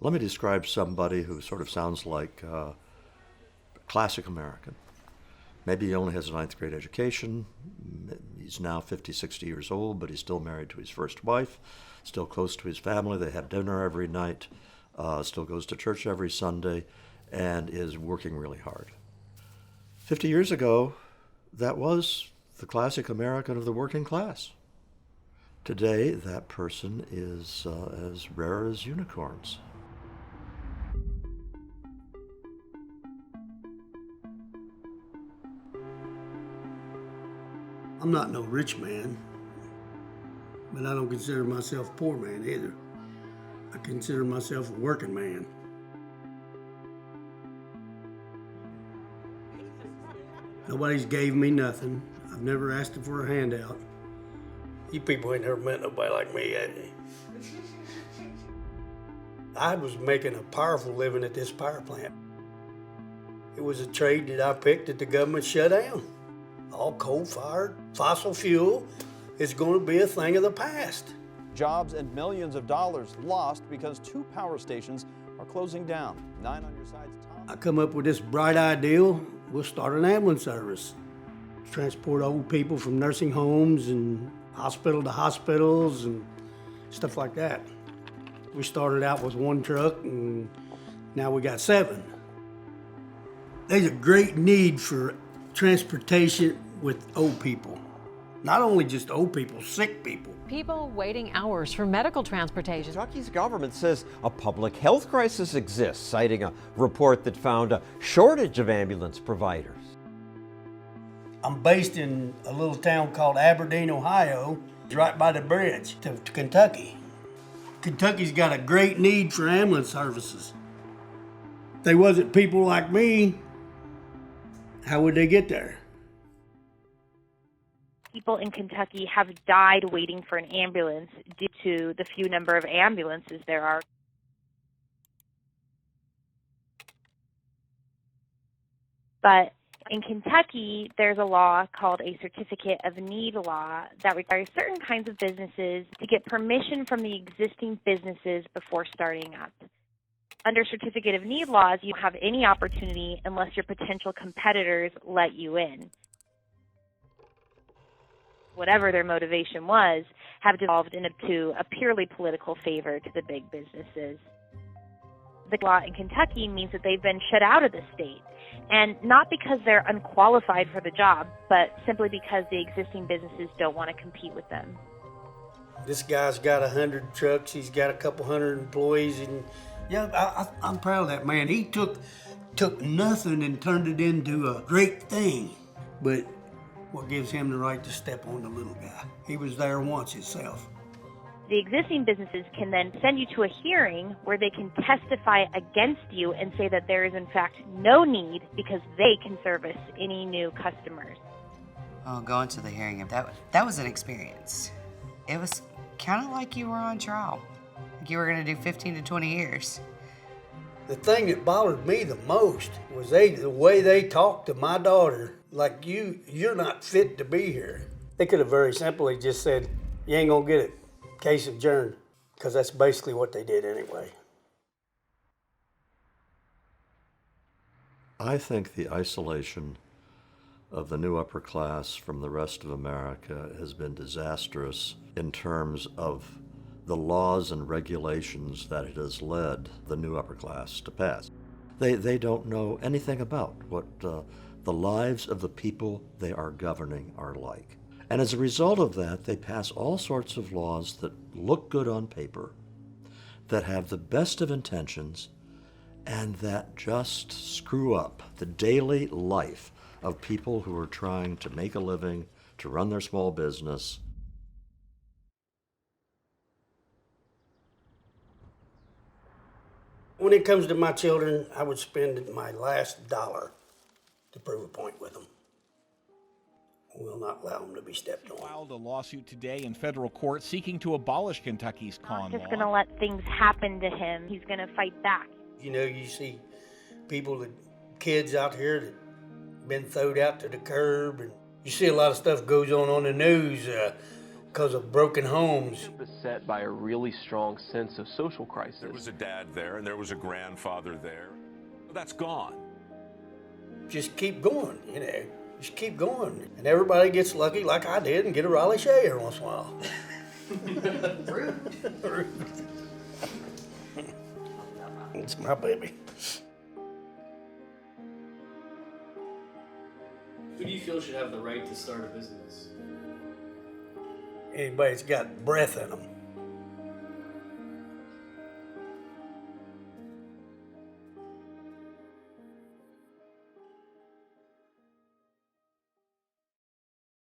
Let me describe somebody who sort of sounds like classic American. Maybe he only has a ninth grade education. He's now 50, 60 years old, but he's still married to his first wife, still close to his family. They have dinner every night, still goes to church every Sunday, and is working really hard. 50 years ago, that was the classic American of the working class. Today, that person is as rare as unicorns. I'm not no rich man, but I don't consider myself a poor man either. I consider myself a working man. Nobody's gave me nothing. I've never asked for a handout. You people ain't never met nobody like me, have you? I was making a powerful living at this power plant. It was a trade that I picked that the government shut down. All coal-fired, fossil fuel is going to be a thing of the past. Jobs and millions of dollars lost because 2 power stations are closing down. 9 on your side's Tom. I come up with this bright idea. We'll start an ambulance service. Transport old people from nursing homes and hospital to hospitals and stuff like that. We started out with 1 truck and now we got 7. There's a great need for transportation with old people. Not only just old people, sick people. People waiting hours for medical transportation. Kentucky's government says a public health crisis exists, citing a report that found a shortage of ambulance providers. I'm based in a little town called Aberdeen, Ohio, right by the bridge to Kentucky. Kentucky's got a great need for ambulance services. If they wasn't people like me, how would they get there? People in Kentucky have died waiting for an ambulance due to the few number of ambulances there are. But in Kentucky, there's a law called a Certificate of Need law that requires certain kinds of businesses to get permission from the existing businesses before starting up. Under Certificate of Need laws, you don't have any opportunity unless your potential competitors let you in. Whatever their motivation was, have devolved into a purely political favor to the big businesses. The law in Kentucky means that they've been shut out of the state, and not because they're unqualified for the job, but simply because the existing businesses don't want to compete with them. This guy's got 100 trucks, he's got a couple hundred employees, and yeah, I'm proud of that man. He took nothing and turned it into a great thing, but what gives him the right to step on the little guy? He was there once himself. The existing businesses can then send you to a hearing where they can testify against you and say that there is in fact no need because they can service any new customers. Oh, going to the hearing, that was an experience. It was kind of like you were on trial. Like you were going to do 15 to 20 years. The thing that bothered me the most was the way they talked to my daughter, like you're not fit to be here. They could have very simply just said, you ain't gonna get it, case adjourned, because that's basically what they did anyway. I think the isolation of the new upper class from the rest of America has been disastrous in terms of the laws and regulations that it has led the new upper class to pass. They don't know anything about what the lives of the people they are governing are like. And as a result of that, they pass all sorts of laws that look good on paper, that have the best of intentions, and that just screw up the daily life of people who are trying to make a living, to run their small business. When it comes to my children, I would spend my last dollar to prove a point with them. We'll not allow them to be stepped on. Filed a lawsuit today in federal court seeking to abolish Kentucky's con law. He's just going to let things happen to him. He's going to fight back. You know, you see kids out here that been thrown out to the curb, and you see a lot of stuff goes on the news. because of broken homes. Beset by a really strong sense of social crisis. There was a dad there and there was a grandfather there. That's gone. Just keep going, you know. Just keep going. And everybody gets lucky like I did and get a Raleigh Shay every once in a while. Rude. It's my baby. Who do you feel should have the right to start a business? Anybody that's got breath in them.